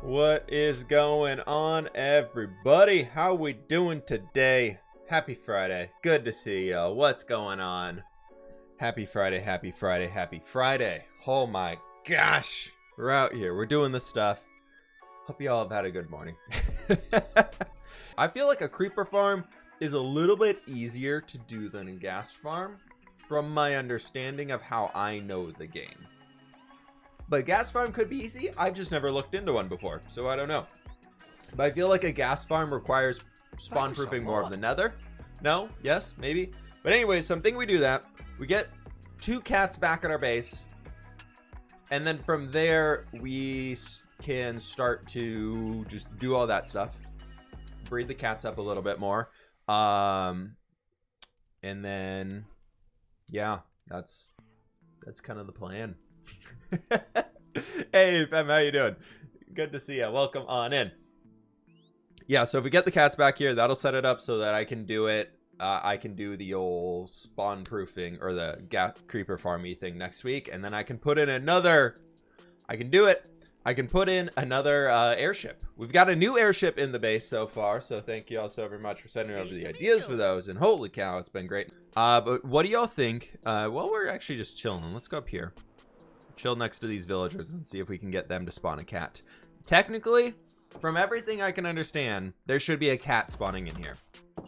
What is going on, everybody? How we doing today? Happy Friday. Good to see y'all. What's going on? Happy Friday, happy Friday, happy Friday. Oh my gosh. We're out here. We're doing this stuff. Hope y'all have had a good morning. I feel like a creeper farm is a little bit easier to do than a gas farm, from my understanding of how I know the game. But gas farm could be easy. I've just never looked into one before, so I don't know. But I feel like a gas farm requires spawn proofing more of the nether. No? Yes? Maybe? But anyway, something we do that. We get 2 cats back at our base. And then from there, we can start to just do all that stuff. Breed the cats up a little bit more. And then, yeah, that's kind of the plan. Hey Fem, how you doing? Good to see you. Welcome on in. Yeah, so if we get the cats back here, that'll set it up so that I can do it. I can do the old spawn proofing or the creeper farmy thing next week, and then I can put in another. I can do it. I can put in another airship. We've got a new airship in the base so far, so thank you all so very much for sending over the ideas for those. And holy cow, it's been great. But what do y'all think? Well, we're actually just chilling. Let's go up here. Chill next to these villagers and see if we can get them to spawn a cat. Technically, from everything I can understand, there should be a cat spawning in here.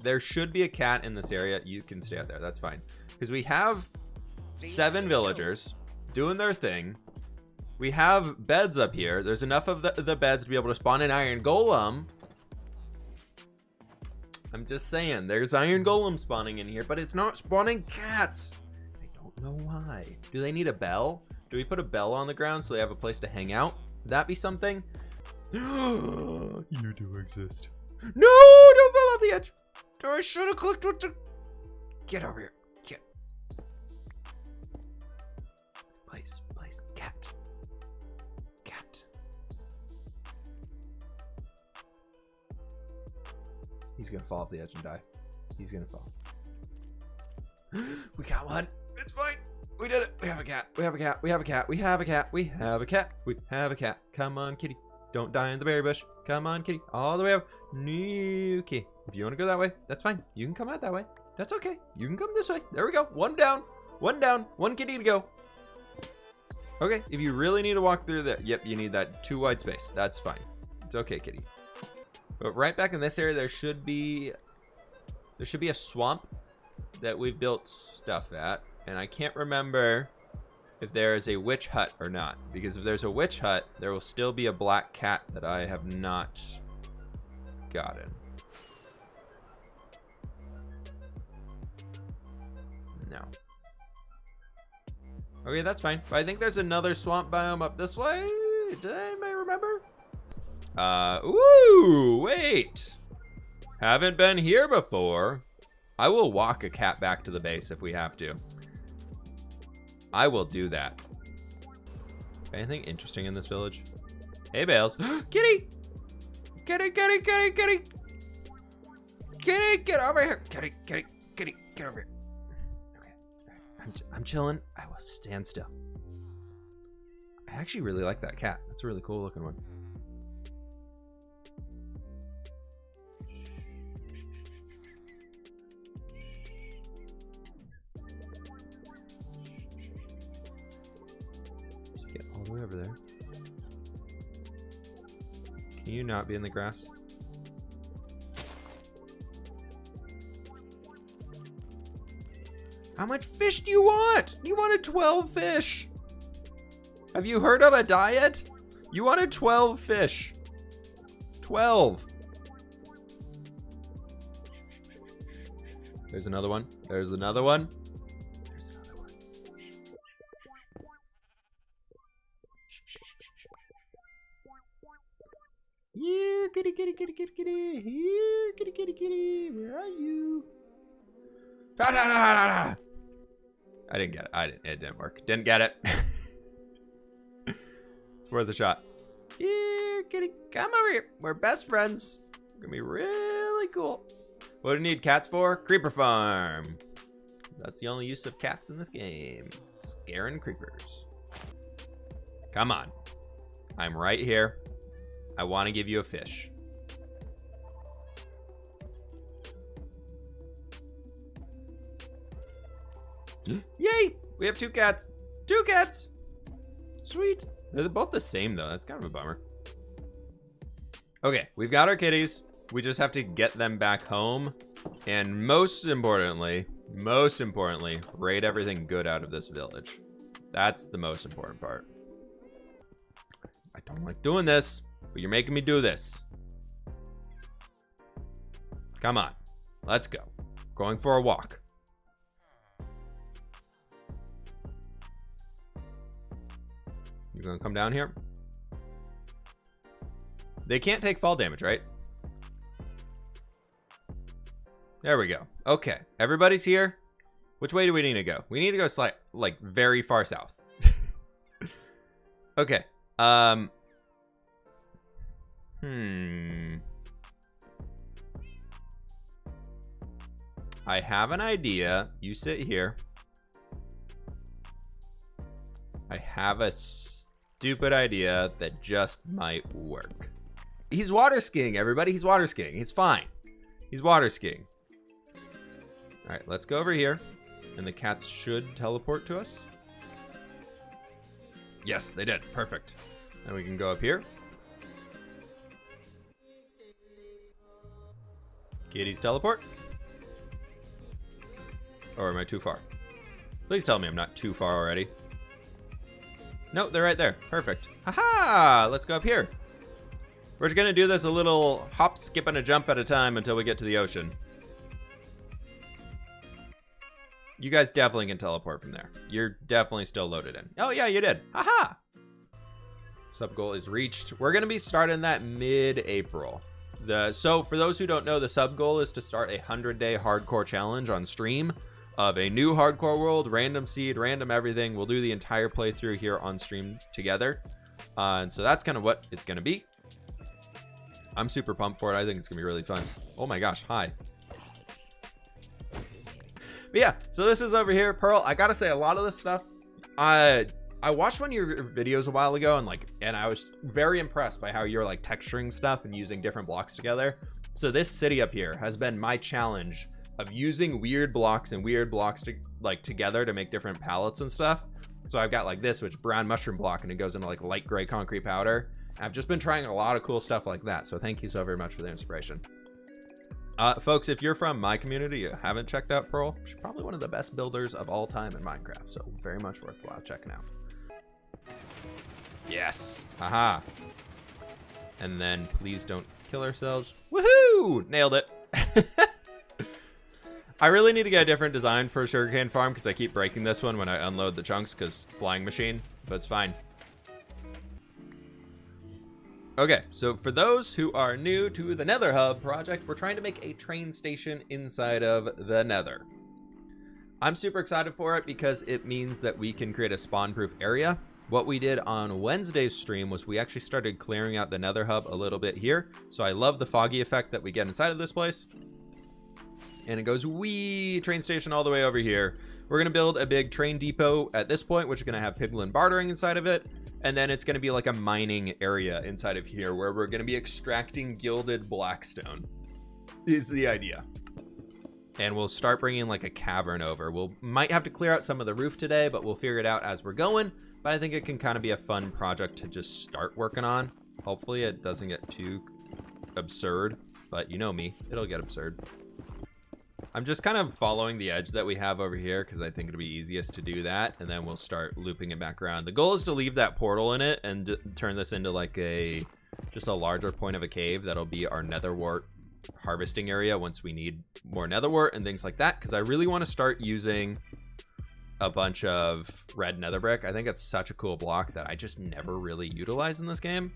There should be a cat in this area. You can stay out there. That's fine. Because we have 7 villagers doing their thing. We have beds up here. There's enough of the beds to be able to spawn an iron golem. I'm just saying, there's iron golem spawning in here, but it's not spawning cats. I don't know why. Do they need a bell? Do we put a bell on the ground so they have a place to hang out? Would that be something? You do exist. No, don't fall off the edge. I should have clicked with the... Get over here. Get. Please, cat. Cat. He's gonna fall off the edge and die. He's gonna fall. We got one. It's fine. We did it. We have a cat. We have a cat. We have a cat. We have a cat. We have a cat. We have a cat. Come on, kitty. Don't die in the berry bush. Come on, kitty. All the way up. Okay. If you want to go that way, that's fine. You can come out that way. That's okay. You can come this way. There we go. One down. One down. One kitty to go. Okay. If you really need to walk through that, yep, you need that 2 wide space. That's fine. It's okay, kitty. But right back in this area, there should be a swamp that we built stuff at. And I can't remember if there is a witch hut or not. Because if there's a witch hut, there will still be a black cat that I have not gotten. No. Okay, that's fine. But I think there's another swamp biome up this way. Did anybody remember? Ooh, wait. Haven't been here before. I will walk a cat back to the base if we have to. I will do that. Anything interesting in this village? Hey, Bales. Kitty! Kitty, kitty, kitty, kitty! Kitty, get over here! Kitty, kitty, kitty, get over here. Okay, I'm chilling. I will stand still. I actually really like that cat. That's a really cool looking one. All the way over there. Can you not be in the grass? How much fish do you want? You wanted 12 fish. Have you heard of a diet? You wanted 12 fish. 12. There's another one. There's another one. Here, kitty, kitty, kitty, kitty, kitty. Here, kitty, kitty, kitty. Where are you? Da, da, da, da, da. I didn't get it. It didn't work. Didn't get it. It's worth a shot. Here, kitty. Come over here. We're best friends. It's gonna be really cool. What do you need cats for? Creeper farm. That's the only use of cats in this game. Scaring creepers. Come on. I'm right here. I want to give you a fish. Yay! We have 2 cats. 2 cats! Sweet. They're both the same, though. That's kind of a bummer. Okay, we've got our kitties. We just have to get them back home. And most importantly, raid everything good out of this village. That's the most important part. I don't like doing this, but you're making me do this. Come on. Let's go. Going for a walk. You're gonna come down here? They can't take fall damage, right? There we go. Okay, everybody's here. Which way do we need to go? We need to go like very far south. Okay. I have an idea. You sit here. I have a stupid idea that just might work. He's water skiing, everybody. He's water skiing. He's fine. He's water skiing. All right, let's go over here. And the cats should teleport to us. Yes, they did. Perfect. And we can go up here. Kitties teleport. Or am I too far? Please tell me I'm not too far already. No, they're right there. Perfect. Haha! Let's go up here. We're just gonna do this a little hop, skip, and a jump at a time until we get to the ocean. You guys definitely can teleport from there. You're definitely still loaded in. Oh yeah, you did. Haha! Sub goal is reached. We're gonna be starting that mid-April. So for those who don't know, the sub goal is to start a 100-day hardcore challenge on stream of a new hardcore world, random seed, random everything. We'll do the entire playthrough here on stream together. And so that's kind of what it's gonna be. I'm super pumped for it. I think it's gonna be really fun. Oh my gosh, hi. But yeah, so this is over here. Pearl, I gotta say, a lot of this stuff, I watched one of your videos a while ago, and I was very impressed by how you're like texturing stuff and using different blocks together. So this city up here has been my challenge of using weird blocks together to make different palettes and stuff. So I've got like this, which brown mushroom block, and it goes into like light gray concrete powder. I've just been trying a lot of cool stuff like that. So thank you so very much for the inspiration. Folks, if you're from my community, you haven't checked out Pearl, she's probably one of the best builders of all time in Minecraft. So very much worthwhile checking out. Yes. Haha. And then please don't kill ourselves. Woohoo! Nailed it. I really need to get a different design for a sugarcane farm because I keep breaking this one when I unload the chunks because flying machine, but it's fine. Okay, so for those who are new to the Nether Hub project, we're trying to make a train station inside of the Nether. I'm super excited for it because it means that we can create a spawn-proof area. What we did on Wednesday's stream was we actually started clearing out the Nether Hub a little bit here. So I love the foggy effect that we get inside of this place. And it goes wee train station all the way over here. We're going to build a big train depot at this point, which is going to have piglin bartering inside of it. And then it's going to be like a mining area inside of here where we're going to be extracting gilded blackstone is the idea. And we'll start bringing like a cavern over. Might have to clear out some of the roof today, but we'll figure it out as we're going. But I think it can kind of be a fun project to just start working on. Hopefully it doesn't get too absurd, but you know me, it'll get absurd. I'm just kind of following the edge that we have over here because I think it'll be easiest to do that, and then we'll start looping it back around. The goal is to leave that portal in it and turn this into like just a larger point of a cave that'll be our Netherwart harvesting area once we need more Netherwart and things like that, because I really want to start using a bunch of red nether brick. I think it's such a cool block that I just never really utilize in this game.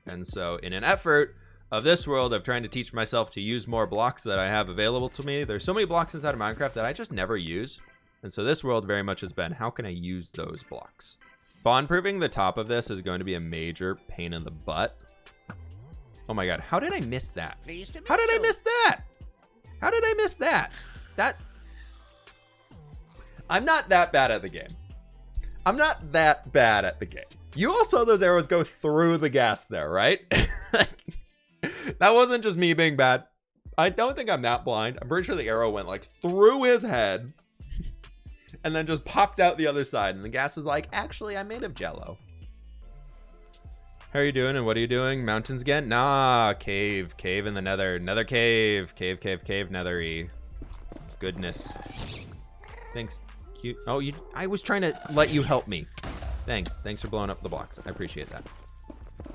And so in an effort of this world of trying to teach myself to use more blocks that I have available to me, there's so many blocks inside of Minecraft that I just never use. And so this world very much has been, how can I use those blocks? Spawn-proofing the top of this is going to be a major pain in the butt. Oh my god, how did I miss that? How did I miss that? How did I miss that? I'm not that bad at the game. I'm not that bad at the game. You all saw those arrows go through the gas there, right? That wasn't just me being bad. I don't think I'm that blind. I'm pretty sure the arrow went like through his head and then just popped out the other side. And the gas is like, actually, I'm made of jello. How are you doing and what are you doing? Mountains again? Nah, cave in the nether. Nether cave. Cave, nethery. Goodness. Thanks. Cute. Oh, I was trying to let you help me. Thanks for blowing up the blocks. I appreciate that.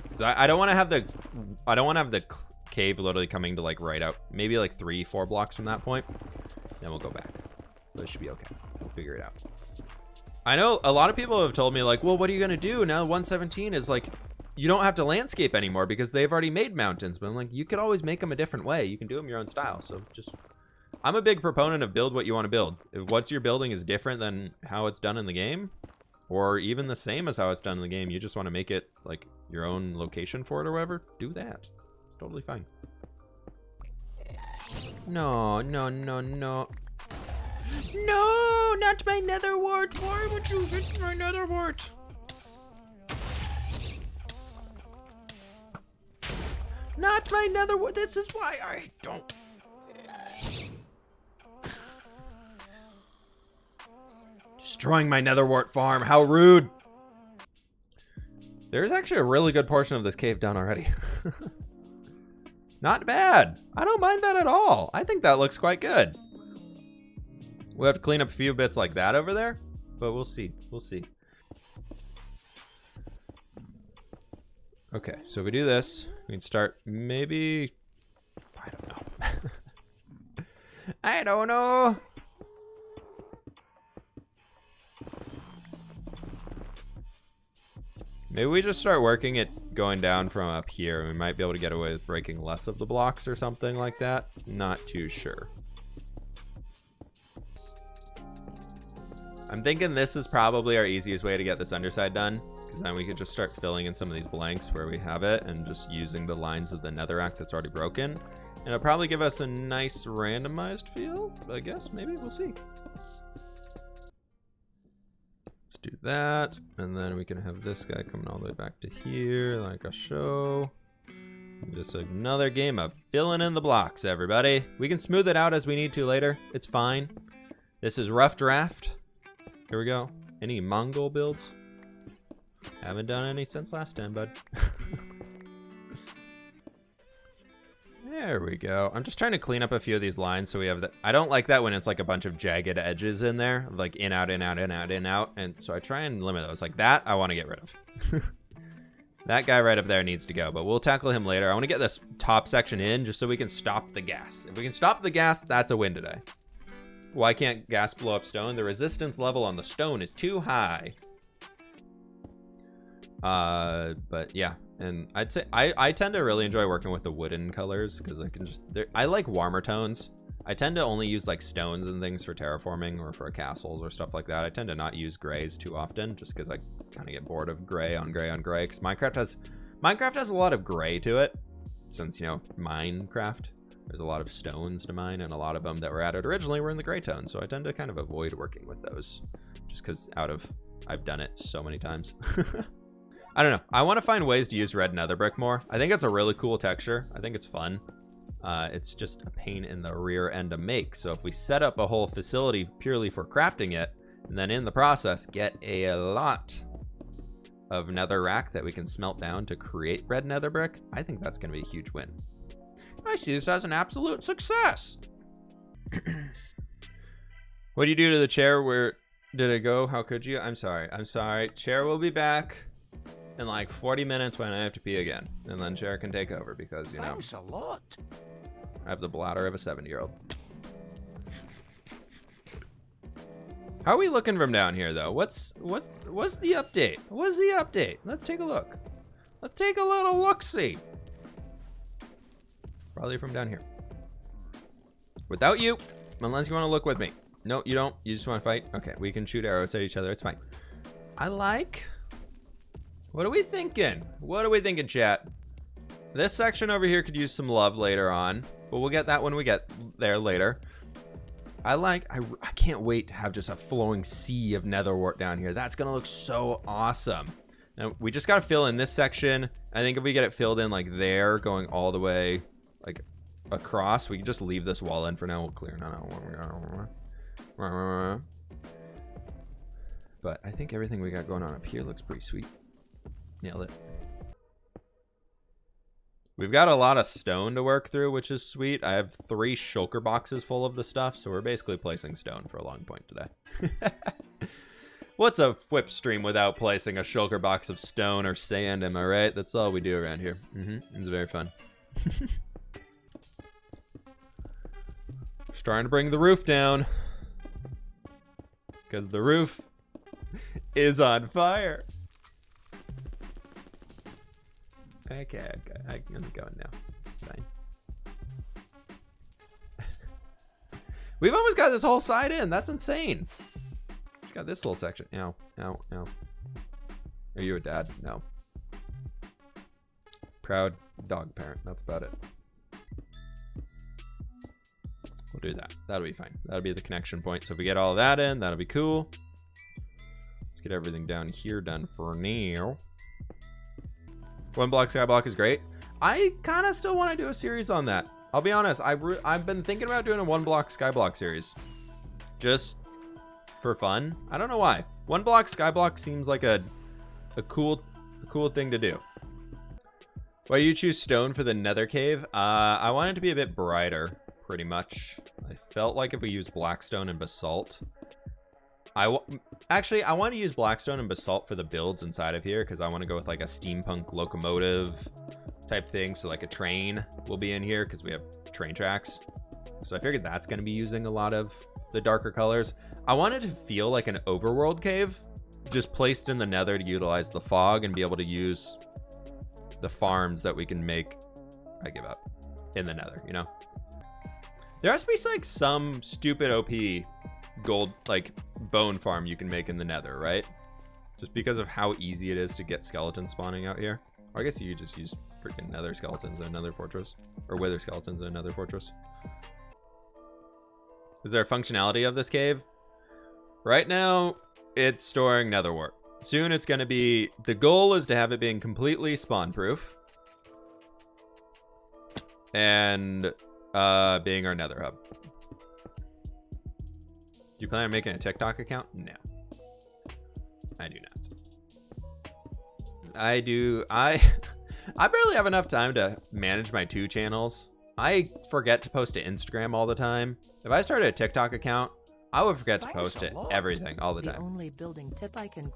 Because I don't want to have the cave literally coming to like right out. Maybe like 3-4 blocks from that point. Then we'll go back. But it should be okay. We'll figure it out. I know a lot of people have told me like, well, what are you going to do now? 117 is like, you don't have to landscape anymore because they've already made mountains. But I'm like, you could always make them a different way. You can do them your own style. So just, I'm a big proponent of build what you want to build. If what you're building is different than how it's done in the game, or even the same as how it's done in the game, you just want to make it like your own location for it or whatever, do that. It's totally fine. No. No, not my Netherwart. Why would you hit my Netherwart? Not my Netherwart. This is why I don't. Destroying my Netherwart farm. How rude. There's actually a really good portion of this cave done already. Not bad. I don't mind that at all. I think that looks quite good. We'll have to clean up a few bits like that over there, but we'll see. We'll see. Okay, so if we do this, we can start maybe... I don't know. I don't know. Maybe we just start working it going down from up here. We might be able to get away with breaking less of the blocks or something like that. Not too sure. I'm thinking this is probably our easiest way to get this underside done, because then we could just start filling in some of these blanks where we have it and just using the lines of the netherrack that's already broken. And it'll probably give us a nice randomized feel, I guess. Maybe we'll see. Let's do that, and then we can have this guy coming all the way back to here like a show. Just another game of filling in the blocks, everybody. We can smooth it out as we need to later. It's fine. This is rough draft. Here we go. Any Mongol builds? Haven't done any since last time, bud. There we go. I'm just trying to clean up a few of these lines so we have the... I don't like that when it's like a bunch of jagged edges in there, like in, out, in, out, in, out, in, out. And so I try and limit those. Like that, I want to get rid of. That guy right up there needs to go, but we'll tackle him later. I want to get this top section in just so we can stop the gas. If we can stop the gas, that's a win today. Why can't gas blow up stone? The resistance level on the stone is too high. But yeah, and I'd say I tend to really enjoy working with the wooden colors because I can just, I like warmer tones. I tend to only use like stones and things for terraforming or for castles or stuff like that. I tend to not use grays too often just because I kind of get bored of gray on gray on gray, because Minecraft has a lot of gray to it, since, you know, Minecraft. There's a lot of stones to mine, and a lot of them that were added originally were in the gray tone, so I tend to kind of avoid working with those just because I've done it so many times. I don't know. I want to find ways to use red nether brick more. I think it's a really cool texture. I think it's fun. It's just a pain in the rear end to make. So if we set up a whole facility purely for crafting it, and then in the process get a lot of netherrack that we can smelt down to create red nether brick, I think that's going to be a huge win. I see this as an absolute success. What do you do to the chair? Where did it go? How could you? I'm sorry. Chair will be back in like 40 minutes when I have to pee again. And then chair can take over because, you know. Thanks a lot. I have the bladder of a 70-year-old. How are we looking from down here, though? What's the update? What's the update? Let's take a look. Let's take a little look-see. Probably from down here. Without you, unless you want to look with me. No, you don't. You just want to fight? Okay, we can shoot arrows at each other. It's fine. I like... What are we thinking? What are we thinking, chat? This section over here could use some love later on, but we'll get that when we get there later. I can't wait to have just a flowing sea of netherwart down here. That's gonna look so awesome. And we just got to fill in this section. I think if we get it filled in like there, going all the way like across, we can just leave this wall in for now. We'll clear. No. But I think everything we got going on up here looks pretty sweet. Nailed it. We've got a lot of stone to work through, which is sweet. I have 3 shulker boxes full of the stuff, so we're basically placing stone for a long point today. What's a fWhip stream without placing a shulker box of stone or sand, am I right? That's all we do around here. It's very fun. Just trying to bring the roof down. Because the roof is on fire. Okay, I'm going now. It's fine. We've almost got this whole side in. That's insane. Got this little section. Ow. Are you a dad? No. Proud dog parent. That's about it. We'll do that. That'll be fine. That'll be the connection point. So if we get all of that in, that'll be cool. Let's get everything down here done for now. 1 block skyblock is great. I kind of still want to do a series on that. I'll be honest. I've been thinking about doing a 1 block skyblock series. Just for fun. I don't know why. 1 block skyblock seems like a cool thing to do. Why do you choose stone for the Nether Cave? I want it to be a bit brighter, pretty much. I felt like if we use blackstone and basalt, actually I want to use blackstone and basalt for the builds inside of here, because I want to go with like a steampunk locomotive type thing. So like a train will be in here because we have train tracks. So I figured that's going to be using a lot of the darker colors. I wanted to feel like an overworld cave, just placed in the nether to utilize the fog and be able to use the farms that we can make. I give up. In the nether, you know? There has to be like some stupid OP gold, like bone farm you can make in the nether, right? Just because of how easy it is to get skeletons spawning out here. Or I guess you could just use freaking nether skeletons in another fortress. Or wither skeletons in another fortress. Is there a functionality of this cave? Right now, it's storing Netherwart. Soon it's going to be... The goal is to have it being completely spawn-proof. And being our Nether Hub. Do you plan on making a TikTok account? No. I do not. I barely have enough time to manage my 2 channels. I forget to post to Instagram all the time. If I started a TikTok account, I would forget to post to everything all the time. The only building tip I can...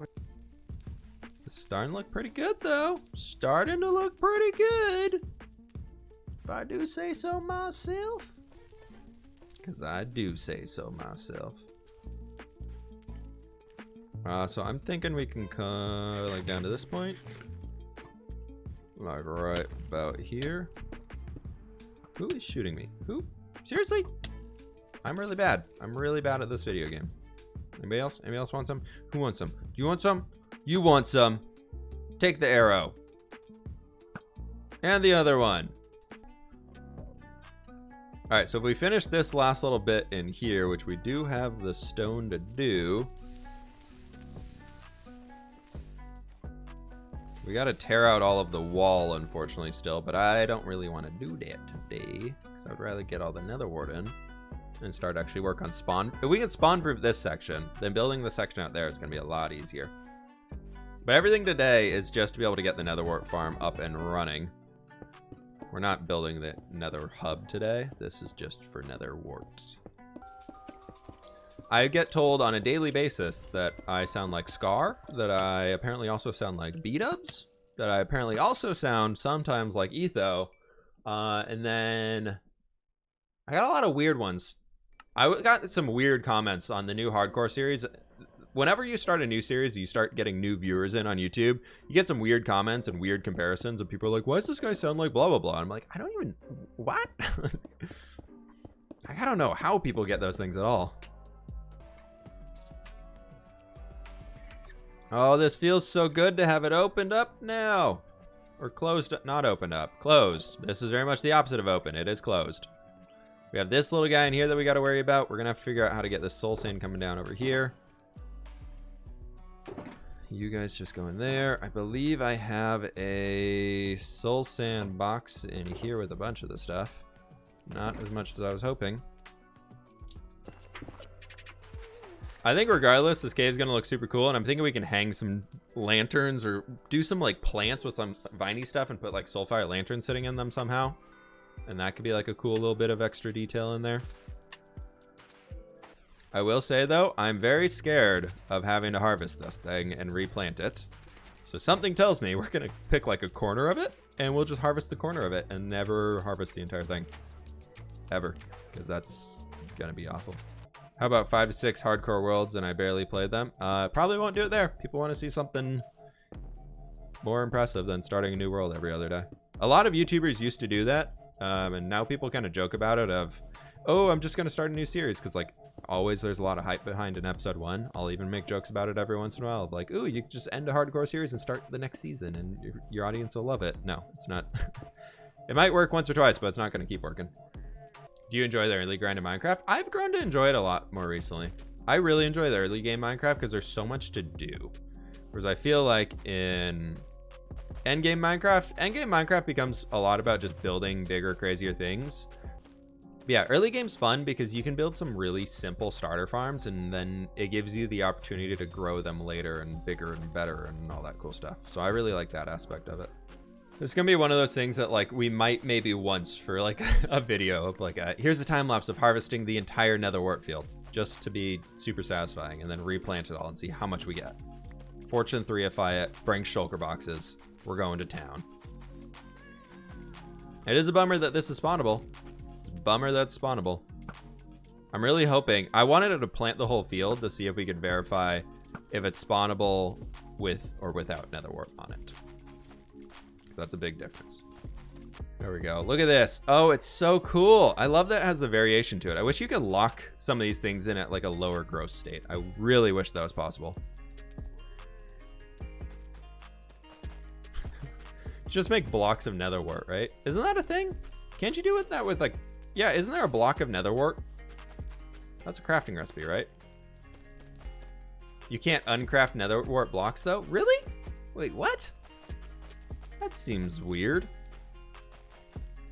It's starting to look pretty good, though. Starting to look pretty good. If I do say so myself. Because I do say so myself. So I'm thinking we can come like down to this point. Like right about here. Who is shooting me? Who? Seriously? I'm really bad. I'm really bad at this video game. Anybody else? Anybody else want some? Who wants some? Do you want some? You want some. Take the arrow. And the other one. Alright, so if we finish this last little bit in here, which we do have the stone to do. We gotta tear out all of the wall, unfortunately, still, but I don't really want to do that today, because I'd rather get all the Netherwart in and start actually work on spawn. If we can spawn-proof this section, then building the section out there is going to be a lot easier. But everything today is just to be able to get the Netherwart farm up and running. We're not building the Nether Hub today. This is just for Netherwart. I get told on a daily basis that I sound like Scar, that I apparently also sound like B-dubs, that I apparently also sound sometimes like Etho, and then I got a lot of weird ones. I got some weird comments on the new hardcore series. Whenever you start a new series, you start getting new viewers in on YouTube, you get some weird comments and weird comparisons, and people are like, why does this guy sound like blah, blah, blah? And I'm like, I don't even, what? I don't know how people get those things at all. Oh, this feels so good to have it opened up now. Or closed, not opened up, closed. This is very much the opposite of open. It is closed. We have this little guy in here that we got to worry about. We're going to have to figure out how to get this soul sand coming down over here. You guys just go in there. I believe I have a soul sand box in here with a bunch of the stuff. Not as much as I was hoping. I think regardless, this cave is going to look super cool, and I'm thinking we can hang some lanterns or do some like plants with some viney stuff and put like soulfire lanterns sitting in them somehow. And that could be like a cool little bit of extra detail in there. I will say though, I'm very scared of having to harvest this thing and replant it. So something tells me we're going to pick like a corner of it, and we'll just harvest the corner of it and never harvest the entire thing. Ever. Because that's going to be awful. How about 5 to 6 hardcore worlds and I barely played them? Probably won't do it there. People want to see something more impressive than starting a new world every other day. A lot of YouTubers used to do that. And now people kind of joke about it of, oh, I'm just going to start a new series. Because like always there's a lot of hype behind an episode 1. I'll even make jokes about it every once in a while. Of like, ooh, you just end a hardcore series and start the next season and your audience will love it. No, it's not. It might work once or twice, but it's not going to keep working. Do you enjoy the early grind in Minecraft? I've grown to enjoy it a lot more recently. I really enjoy the early game Minecraft because there's so much to do. Whereas I feel like in endgame Minecraft becomes a lot about just building bigger, crazier things. But yeah, early game's fun because you can build some really simple starter farms and then it gives you the opportunity to grow them later and bigger and better and all that cool stuff. So I really like that aspect of it. It's gonna be one of those things that like we might maybe once for like a video of like here's a time lapse of harvesting the entire Netherwart field just to be super satisfying, and then replant it all and see how much we get. Fortune 3ify it, bring shulker boxes, we're going to town. It is a bummer that this is spawnable. It's a bummer that's spawnable. I'm really hoping, I wanted to plant the whole field to see if we could verify if it's spawnable with or without Netherwart on it. That's a big difference. There we go. Look at this. Oh, it's so cool. I love that it has the variation to it. I wish you could lock some of these things in at like a lower growth state. I really wish that was possible. Just make blocks of Netherwart, right? Isn't that a thing? Can't you do with that with like, yeah, isn't there a block of Netherwart? That's a crafting recipe, right? You can't uncraft Netherwart blocks though? Really? Wait, what? That seems weird.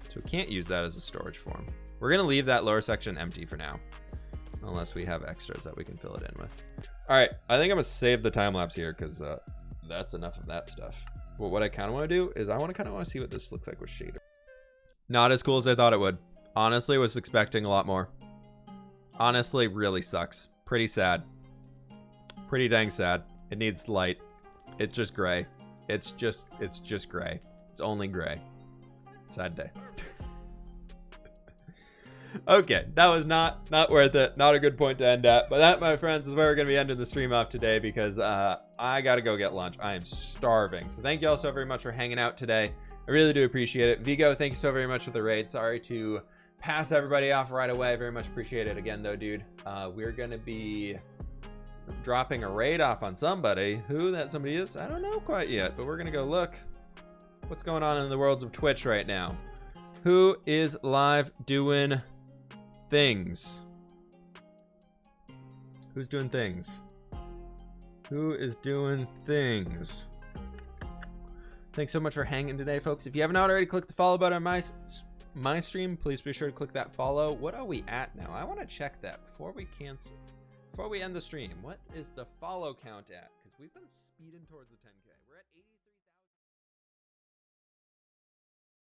So we can't use that as a storage form. We're gonna leave that lower section empty for now, unless we have extras that we can fill it in with. All right, I think I'm gonna save the time lapse here because that's enough of that stuff. But what I kind of want to do is I kind of want to see what this looks like with shader. Not as cool as I thought it would. Honestly, was expecting a lot more. Honestly, really sucks. Pretty sad. Pretty dang sad. It needs light. It's just gray. It's just gray. It's only gray. Sad day. Okay, that was not worth it. Not a good point to end at. But that, my friends, is where we're going to be ending the stream off today because I got to go get lunch. I am starving. So thank you all so very much for hanging out today. I really do appreciate it. Vigo, thank you so very much for the raid. Sorry to pass everybody off right away. Very much appreciate it again, though, dude. We're going to be dropping a raid off on somebody. Who that somebody is, I don't know quite yet, but we're gonna go look what's going on in the worlds of Twitch right now. Who is live doing things? Who's doing things? Who is doing things? Thanks so much for hanging today, folks. If you haven't already clicked the follow button on my stream, please be sure to click that follow. What are we at now? I want to check that before we cancel. Before we end the stream, what is the follow count at? Because we've been speeding towards the 10K.